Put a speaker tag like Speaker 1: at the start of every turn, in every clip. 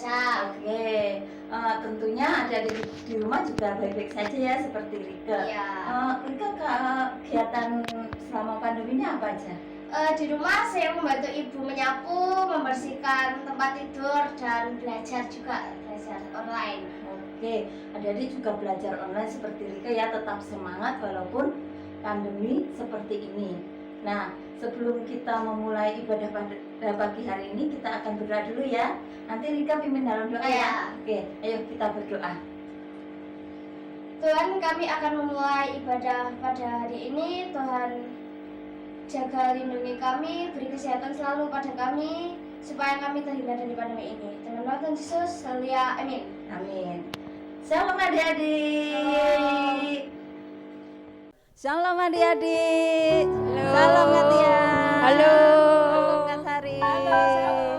Speaker 1: saja.
Speaker 2: Oke, tentunya adik-adik di rumah juga baik-baik saja ya seperti Rike.
Speaker 1: Iya.
Speaker 2: Rike kegiatan selama pandemi ini apa aja?
Speaker 1: Di rumah saya membantu ibu menyapu, membersihkan tempat tidur, dan belajar online.
Speaker 2: Oke, adik-adik juga belajar online seperti Rike ya, tetap semangat walaupun pandemi seperti ini. Nah, sebelum kita memulai ibadah pada pagi hari ini, kita akan berdoa dulu ya. Nanti Rika pimpin dalam doa ya. Oke, ayo kita berdoa.
Speaker 1: Tuhan, kami akan memulai ibadah pada hari ini. Tuhan, jaga lindungi kami, beri kesehatan selalu pada kami, supaya kami terhindar dari pandemi ini. Dalam nama Tuhan Yesus, haleluya, amin.
Speaker 2: Amin. Shalom adik-adik. Shalom adik-adik. Salam Katia.
Speaker 3: Halo.
Speaker 2: Halo Kak Sari.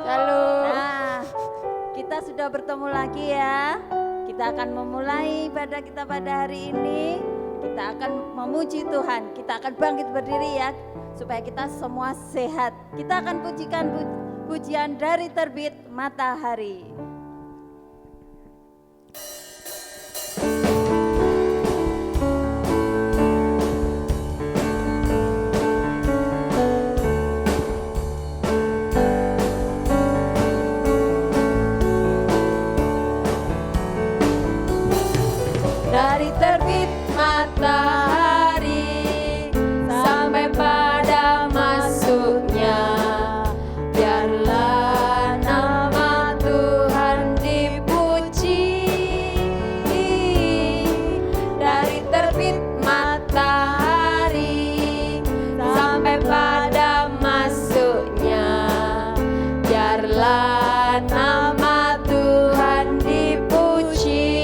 Speaker 3: Halo.
Speaker 2: Nah, kita sudah bertemu lagi ya. Kita akan memulai ibadah kita pada hari ini. Kita akan memuji Tuhan. Kita akan bangkit berdiri ya, supaya kita semua sehat. Kita akan pujikan pujian dari terbit matahari.
Speaker 3: Dari terbit matahari sampai pada masuknya, biarlah nama Tuhan dipuji. Dari terbit matahari sampai pada masuknya, biarlah nama Tuhan dipuji.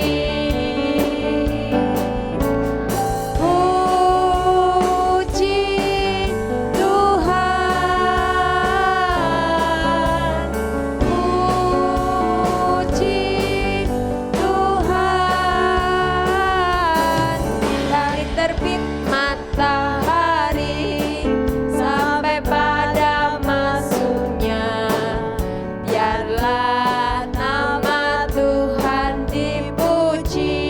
Speaker 3: Dari terbit matahari sampai pada masuknya, biarlah nama Tuhan dipuji.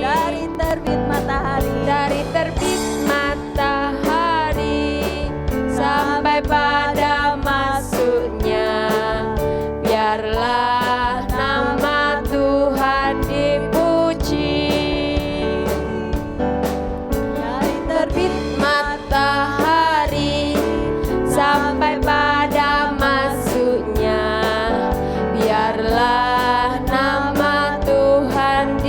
Speaker 3: Dari terbit matahari sampai pada masuknya, biarlah nama Tuhan dipuji. Terbit matahari sampai pada masuknya, biarlah nama Tuhan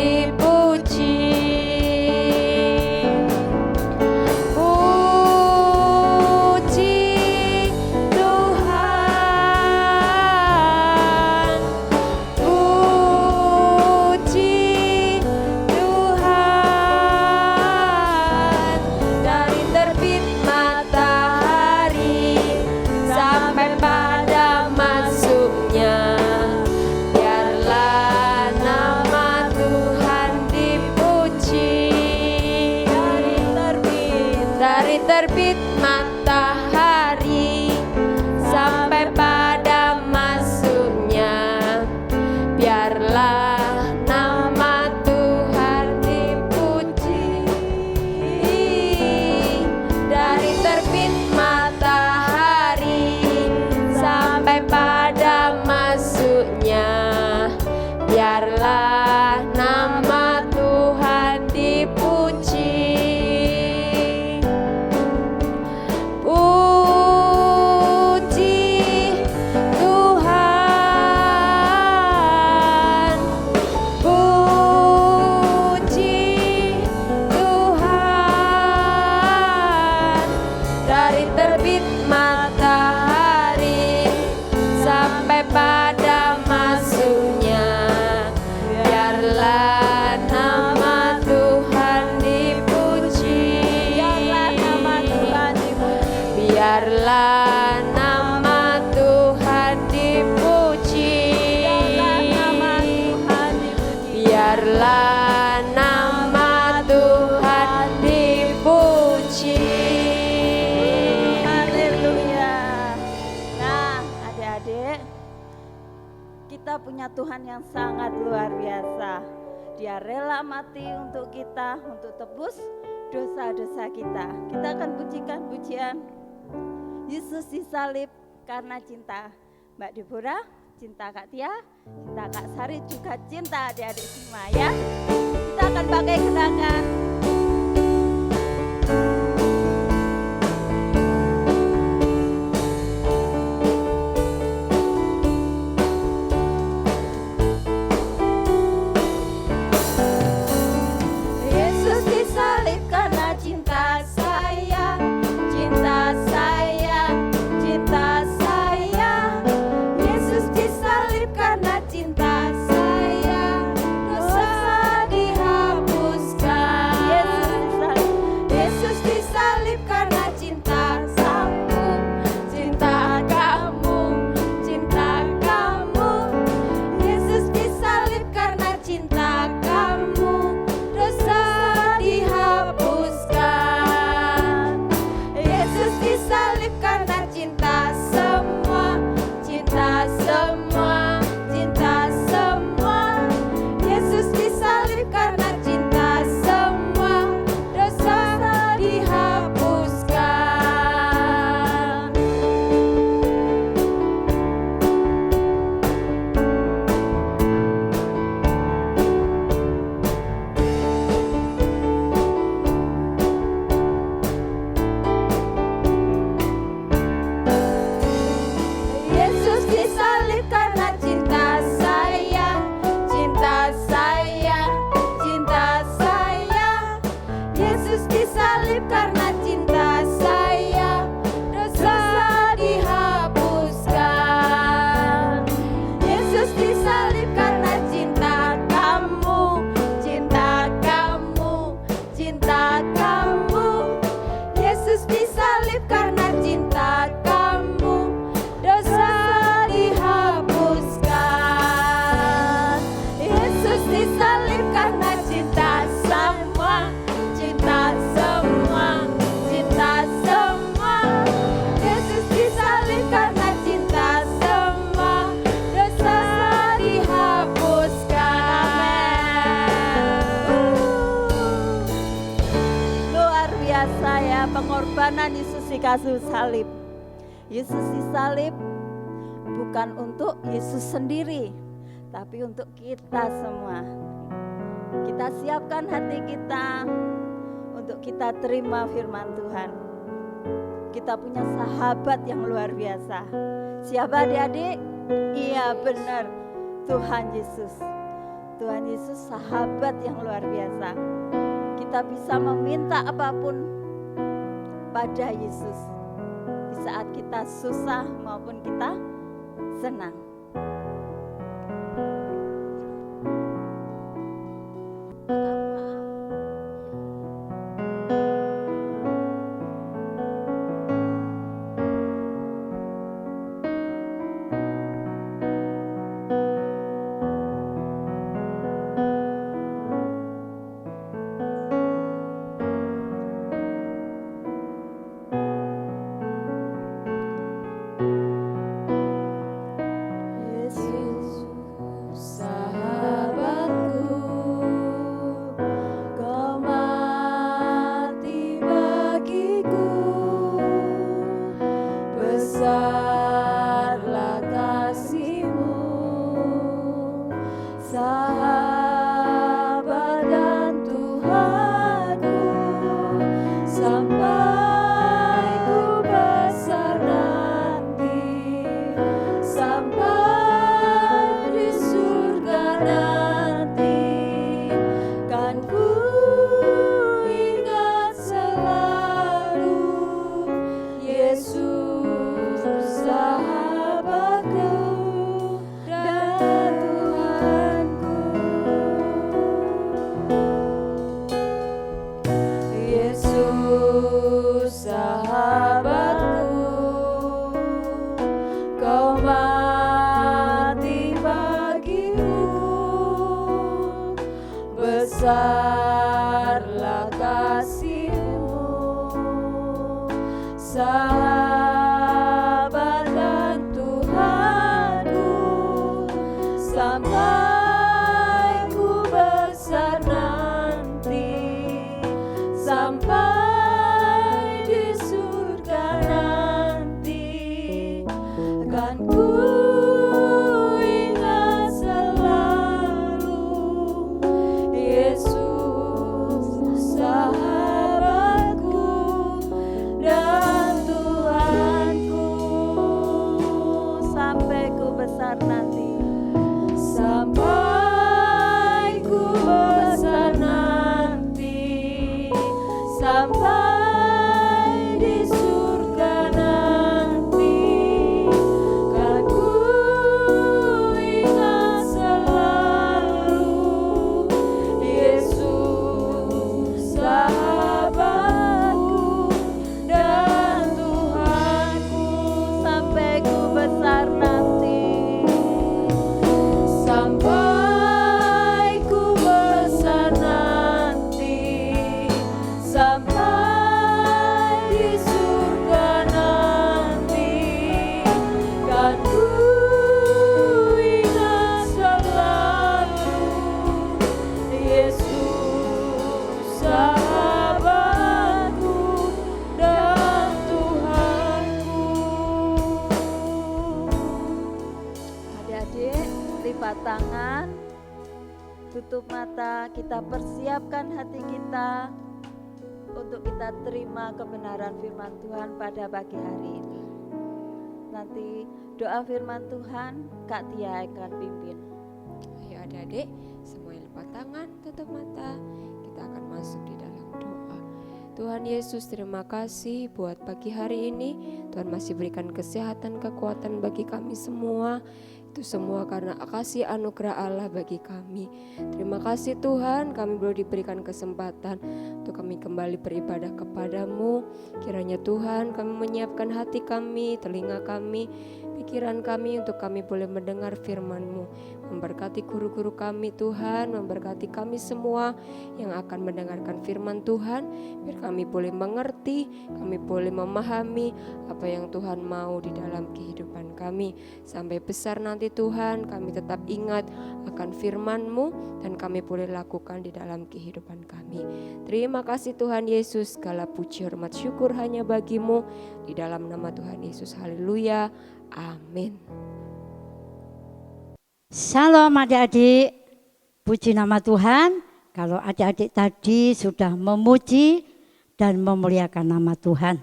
Speaker 3: dipuji. Dari terbit matahari sampai pada masuknya, biarlah nama Tuhan dipuji. Pada masuknya, biarlah nama Tuhan dipuji. Biarlah nama Tuhan dipuji. Biarlah nama Tuhan dipuji. Biarlah nama Tuhan dipuji.
Speaker 2: Haleluya. Nah, adik-adik, kita punya Tuhan yang sangat luar biasa. Dia rela mati untuk kita, untuk tebus dosa-dosa kita. Kita akan pujikan pujian Yesus disalib karena cinta. Mbak Deborah, cinta Kak Tia, cinta Kak Sari, juga cinta adik-adik semua ya. Kita akan pakai gerakan Yesus disalib karena cinta saya, cinta saya, cinta saya. Yesus disalib karena cinta saya, dosa dihapuskan. Yesus disalib karena cinta kamu, cinta kamu, cinta kamu. Yesus disalib karena cinta kamu, dosa dihapuskan. Yesus disalib karena cinta semua, cinta semua, cinta semua. Yesus disalib karena cinta semua, dosa dihapuskan. Yesus disalib karena cinta saya, cinta saya, cinta saya. Yesus disalib karena cinta saya, dosa dihapuskan. Yesus disalib karena cinta kamu, cinta kamu, cinta kamu. Yesus disalib karena cinta kamu, dosa dihapuskan. Yesus disalib karena cinta semua, cinta semua, cinta semua. Yesus disalib karena cinta semua, dosa dihapuskan. Luar biasa ya pengorbanan Yesus di kayu salib. Yesus disalib bukan untuk Yesus sendiri, tapi untuk kita semua. Kita siapkan hati kita untuk kita terima firman Tuhan. Kita punya sahabat yang luar biasa. Siapa adik-adik? Iya benar, Tuhan Yesus. Tuhan Yesus sahabat yang luar biasa. Kita bisa meminta apapun pada Yesus di saat kita susah maupun kita senang.
Speaker 3: besarlah kasih-Mu, sahabat dan Tuhanku,
Speaker 2: tutup mata, kita persiapkan hati kita untuk kita terima kebenaran firman Tuhan pada pagi hari ini. Nanti doa firman Tuhan Kak Tia akan pimpin.
Speaker 3: Ayo adik-adik, semuanya lipat tangan, tutup mata. Kita akan masuk di dalam doa. Tuhan Yesus, terima kasih buat pagi hari ini. Tuhan masih berikan kesehatan, kekuatan bagi kami semua. Itu semua karena kasih anugerah Allah bagi kami. Terima kasih Tuhan, kami boleh diberikan kesempatan untuk kami kembali beribadah kepadamu. Kiranya Tuhan kami menyiapkan hati kami, telinga kami, pikiran kami untuk kami boleh mendengar firman-Mu. Memberkati guru-guru kami Tuhan, memberkati kami semua yang akan mendengarkan firman Tuhan. Biar kami boleh mengerti, kami boleh memahami apa yang Tuhan mau di dalam kehidupan kami. Sampai besar nanti Tuhan, kami tetap ingat akan firman-Mu dan kami boleh lakukan di dalam kehidupan kami. Terima kasih Tuhan Yesus, segala puji hormat syukur hanya bagi-Mu. Di dalam nama Tuhan Yesus, haleluya, amin.
Speaker 4: Shalom adik-adik, puji nama Tuhan. Kalau adik-adik tadi sudah memuji dan memuliakan nama Tuhan,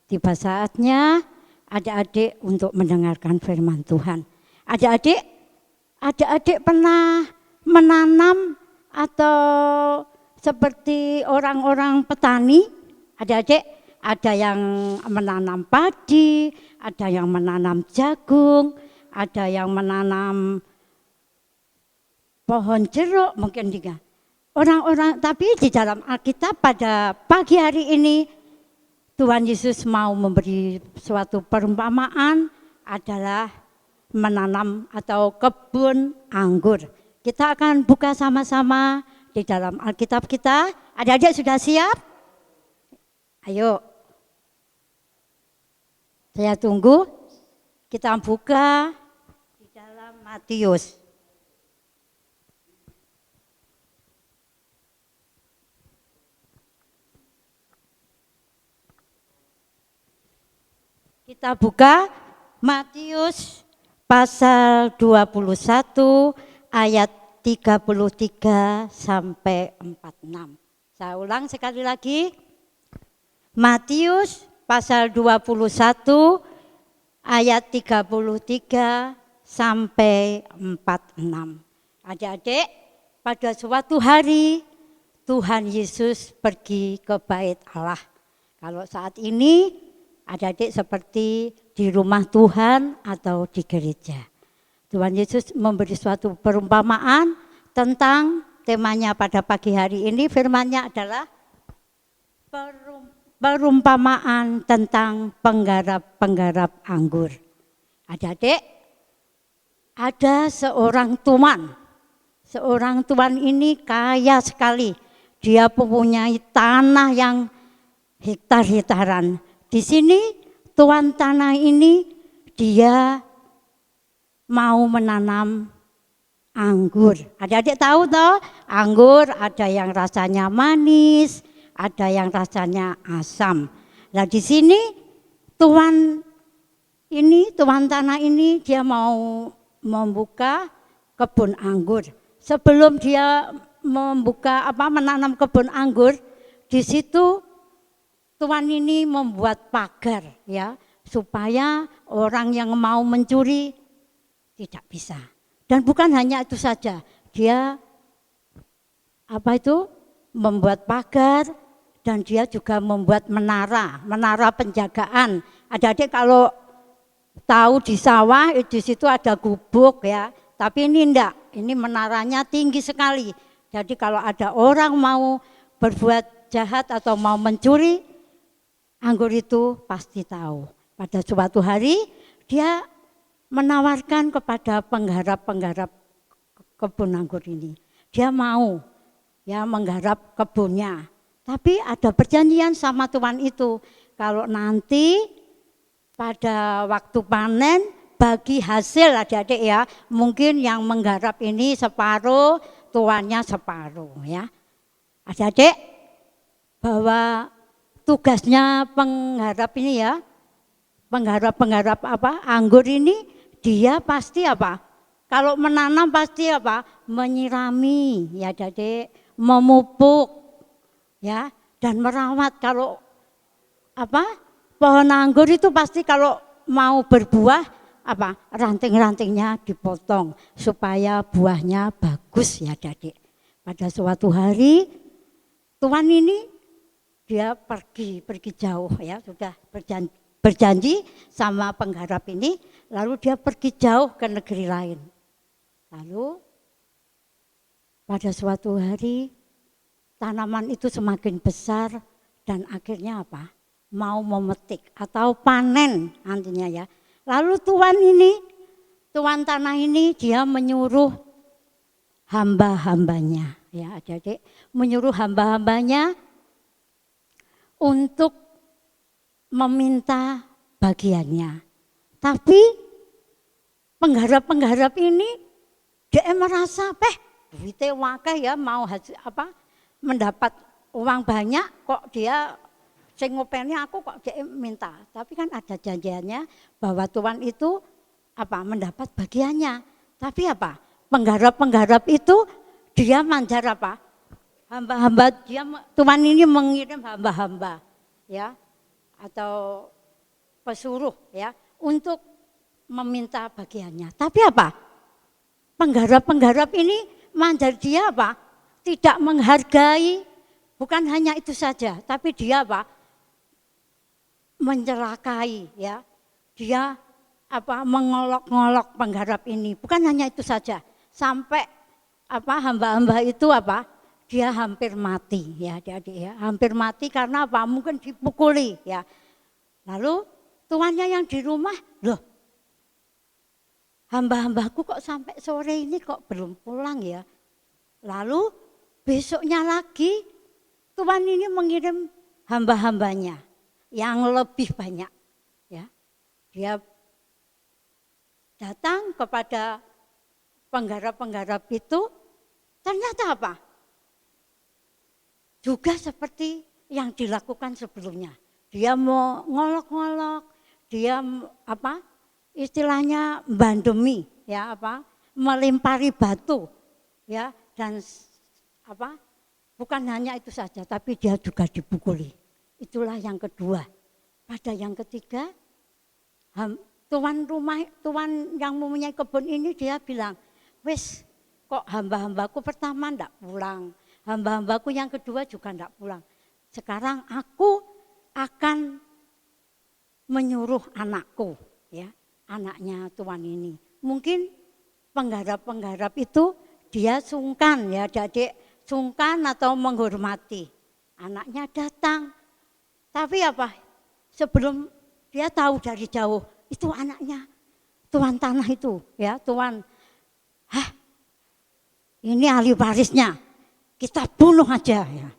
Speaker 4: tiba saatnya adik-adik untuk mendengarkan firman Tuhan. Adik-adik pernah menanam atau seperti orang-orang petani? Adik-adik ada yang menanam padi, ada yang menanam jagung, ada yang menanam pohon jeruk mungkin juga. Orang-orang, tapi di dalam Alkitab pada pagi hari ini Tuhan Yesus mau memberi suatu perumpamaan adalah menanam atau kebun anggur. Kita akan buka sama-sama di dalam Alkitab kita. Adik-adik sudah siap? Ayo. Saya tunggu. Kita buka di dalam Matius. Kita buka Matius pasal 21 ayat 33 sampai 46. Saya ulang sekali lagi. Matius pasal 21 ayat 33 sampai 46. Adik-adik, pada suatu hari Tuhan Yesus pergi ke bait Allah. Kalau saat ini adik-adik seperti di rumah Tuhan atau di gereja. Tuhan Yesus memberi suatu perumpamaan tentang temanya pada pagi hari ini. Firman-Nya adalah perumpamaan tentang penggarap-penggarap anggur. Adik-adik, ada seorang tuan. Seorang tuan ini kaya sekali. Dia mempunyai tanah yang hektar-hektaran. Di sini tuan tanah ini dia mau menanam anggur. Adik-adik tahu toh, anggur ada yang rasanya manis, ada yang rasanya asam. Nah di sini tuan tanah ini dia mau membuka kebun anggur. Sebelum dia menanam kebun anggur, di situ tuan ini membuat pagar ya, supaya orang yang mau mencuri tidak bisa. Dan bukan hanya itu saja, dia membuat pagar dan dia juga membuat menara penjagaan. Adik-adik kalau tahu di sawah di situ ada gubuk ya, tapi ini enggak, ini menaranya tinggi sekali. Jadi kalau ada orang mau berbuat jahat atau mau mencuri anggur itu pasti tahu. Pada suatu hari dia menawarkan kepada penggarap kebun anggur ini. Dia mau ya menggarap kebunnya. Tapi ada perjanjian sama tuan itu. Kalau nanti pada waktu panen bagi hasil adik-adik ya. Mungkin yang menggarap ini separuh, tuannya separuh ya. Adik-adik bahwa tugasnya penggarap ini ya, penggarap anggur ini dia pasti Kalau menanam pasti apa? Menyirami ya Adik, memupuk ya dan merawat. Kalau apa? Pohon anggur itu pasti kalau mau berbuah apa? Ranting-rantingnya dipotong supaya buahnya bagus ya Adik. Pada suatu hari Tuhan ini dia pergi jauh ya, sudah berjanji sama penggarap ini, lalu dia pergi jauh ke negeri lain. Lalu pada suatu hari tanaman itu semakin besar dan akhirnya apa? Mau memetik atau panen nantinya ya. Lalu Tuan tanah ini dia menyuruh hamba-hambanya ya Adik, menyuruh hamba-hambanya untuk meminta bagiannya. Tapi penggarap-penggarap ini dia merasa duitnya wakeh ya, mau mendapat uang banyak, kok dia sing ngopeni aku kok dia minta. Tapi kan ada janjiannya bahwa Tuhan itu mendapat bagiannya. Tapi penggarap-penggarap itu dia manjar hamba-hamba, Tuhan ini mengirim hamba-hamba ya atau pesuruh ya untuk meminta bagiannya. Tapi penggarap-penggarap ini manjar dia tidak menghargai, bukan hanya itu saja, tapi dia mencelakai ya. Dia mengolok-ngolok penggarap ini. Bukan hanya itu saja, sampai hamba-hamba itu dia hampir mati ya Adik-adik ya. Hampir mati karena mungkin dipukuli ya. Lalu tuannya yang di rumah, loh hamba-hambaku kok sampai sore ini kok belum pulang ya. Lalu besoknya lagi Tuhan ini mengirim hamba-hambanya yang lebih banyak ya. Dia datang kepada penggarap-penggarap itu, ternyata juga seperti yang dilakukan sebelumnya. Dia mau ngolok-ngolok, dia istilahnya bandemi ya melempari batu ya, dan bukan hanya itu saja tapi dia juga dipukuli. Itulah yang kedua. Pada yang ketiga tuan yang mempunyai kebun ini dia bilang, wes kok hamba-hambaku pertama ndak pulang, hamba-hambaku yang kedua juga ndak pulang. Sekarang aku akan menyuruh anakku ya, anaknya Tuhan ini. Mungkin penggarap-penggarap itu dia sungkan ya Adik, sungkan atau menghormati. Anaknya datang. Tapi sebelum dia tahu dari jauh, itu anaknya tuan tanah itu ya, tuan. Ini ahli warisnya. Kita bunuh aja ya.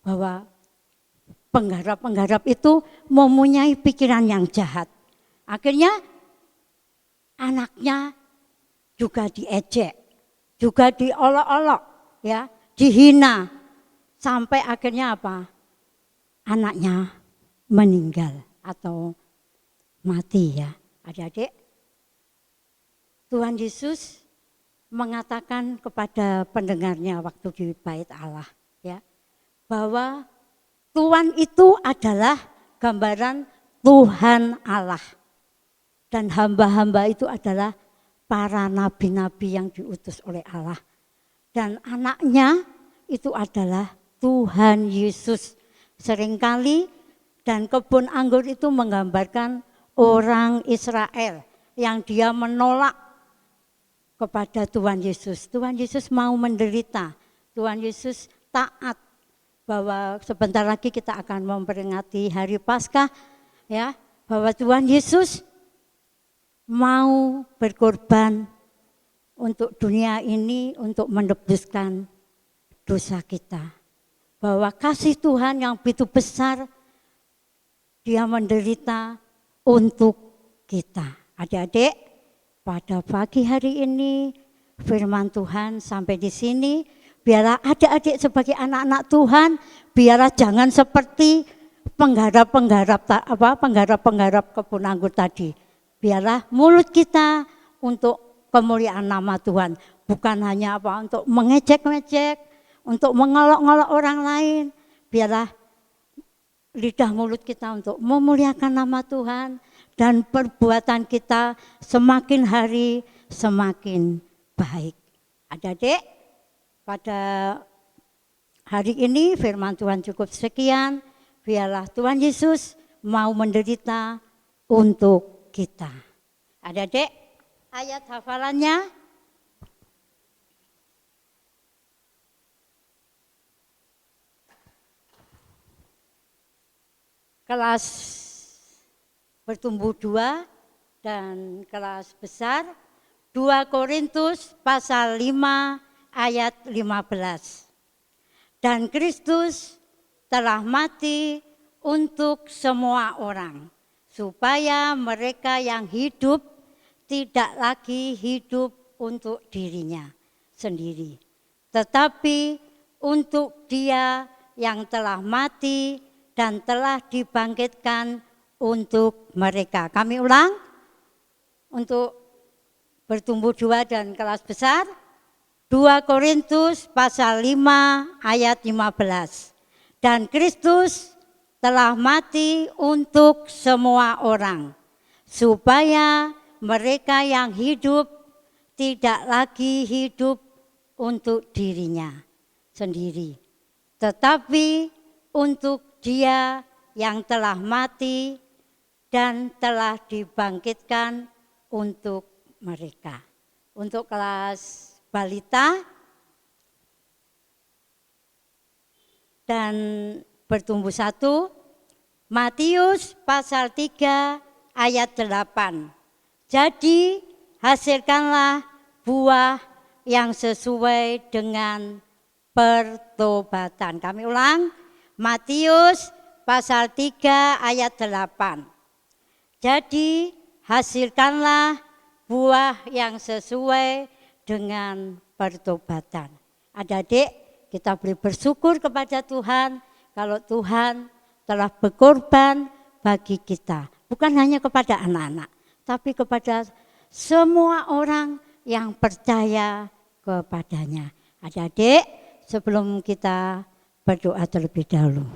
Speaker 4: Bahwa penggarap-penggarap itu mempunyai pikiran yang jahat. Akhirnya anaknya juga diejek, juga diolok-olok, ya, dihina, sampai akhirnya anaknya meninggal atau mati ya. Adik-adik, Tuhan Yesus mengatakan kepada pendengarnya waktu di Bait Allah ya, bahwa Tuhan itu adalah gambaran Tuhan Allah. Dan hamba-hamba itu adalah para nabi-nabi yang diutus oleh Allah. Dan anaknya itu adalah Tuhan Yesus. Seringkali dan kebun anggur itu menggambarkan orang Israel yang dia menolak kepada Tuhan Yesus. Tuhan Yesus mau menderita. Tuhan Yesus taat, bahwa sebentar lagi kita akan memperingati hari Paskah ya, bahwa Tuhan Yesus mau berkorban untuk dunia ini, untuk menebuskan dosa kita. Bahwa kasih Tuhan yang begitu besar, dia menderita untuk kita. Adik-adik, pada pagi hari ini firman Tuhan sampai di sini. Biarlah adik-adik sebagai anak-anak Tuhan, biarlah jangan seperti penggarap-penggarap kebun anggur tadi. Biarlah mulut kita untuk kemuliaan nama Tuhan. Bukan hanya apa untuk mengejek-ngejek, untuk mengolok-ngolok orang lain. Biarlah lidah mulut kita untuk memuliakan nama Tuhan dan perbuatan kita semakin hari semakin baik. Adik-adik, pada hari ini firman Tuhan cukup sekian. Biarlah Tuhan Yesus mau menderita untuk kita. Adik-adik, ayat hafalannya kelas bertumbuh 2 dan kelas besar 2 Korintus pasal 5 ayat 15. Dan Kristus telah mati untuk semua orang, supaya mereka yang hidup tidak lagi hidup untuk dirinya sendiri, tetapi untuk Dia yang telah mati dan telah dibangkitkan untuk mereka. Kami ulang, untuk bertumbuh 2 dan kelas besar, 2 Korintus pasal 5 ayat 15. Dan Kristus telah mati untuk semua orang, supaya mereka yang hidup tidak lagi hidup untuk dirinya sendiri, tetapi untuk Dia yang telah mati dan telah dibangkitkan untuk mereka. Untuk kelas balita dan bertumbuh 1, Matius pasal 3 ayat 8. Jadi hasilkanlah buah yang sesuai dengan pertobatan. Kami ulang, Matius pasal 3 ayat 8. Jadi hasilkanlah buah yang sesuai dengan pertobatan. Adik-adik, kita boleh bersyukur kepada Tuhan kalau Tuhan telah berkorban bagi kita. Bukan hanya kepada anak-anak, tapi kepada semua orang yang percaya kepadanya. Adik-adik, sebelum kita berdoa terlebih dahulu.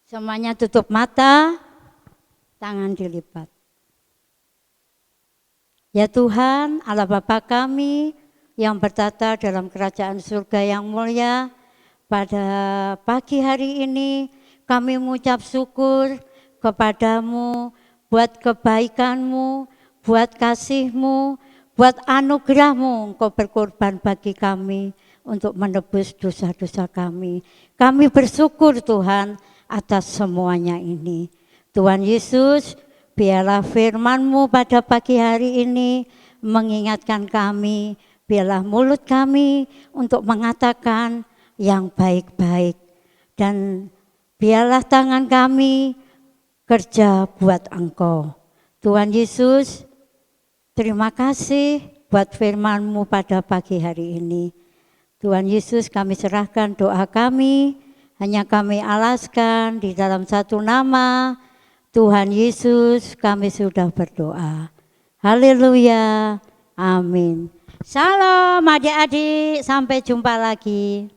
Speaker 4: Semuanya tutup mata, tangan dilipat. Ya Tuhan, Allah Bapa kami yang bertata dalam kerajaan surga yang mulia, pada pagi hari ini kami mengucap syukur kepadamu buat kebaikanmu, buat kasihmu, buat anugerahmu. Engkau berkorban bagi kami untuk menebus dosa-dosa kami. Kami bersyukur Tuhan atas semuanya ini. Tuhan Yesus, biarlah firman-Mu pada pagi hari ini mengingatkan kami, biarlah mulut kami untuk mengatakan yang baik-baik, dan biarlah tangan kami kerja buat Engkau. Tuhan Yesus, terima kasih buat firman-Mu pada pagi hari ini. Tuhan Yesus, kami serahkan doa kami, hanya kami alaskan di dalam satu nama, Tuhan Yesus, kami sudah berdoa. Haleluya, amin. Shalom adik-adik, sampai jumpa lagi.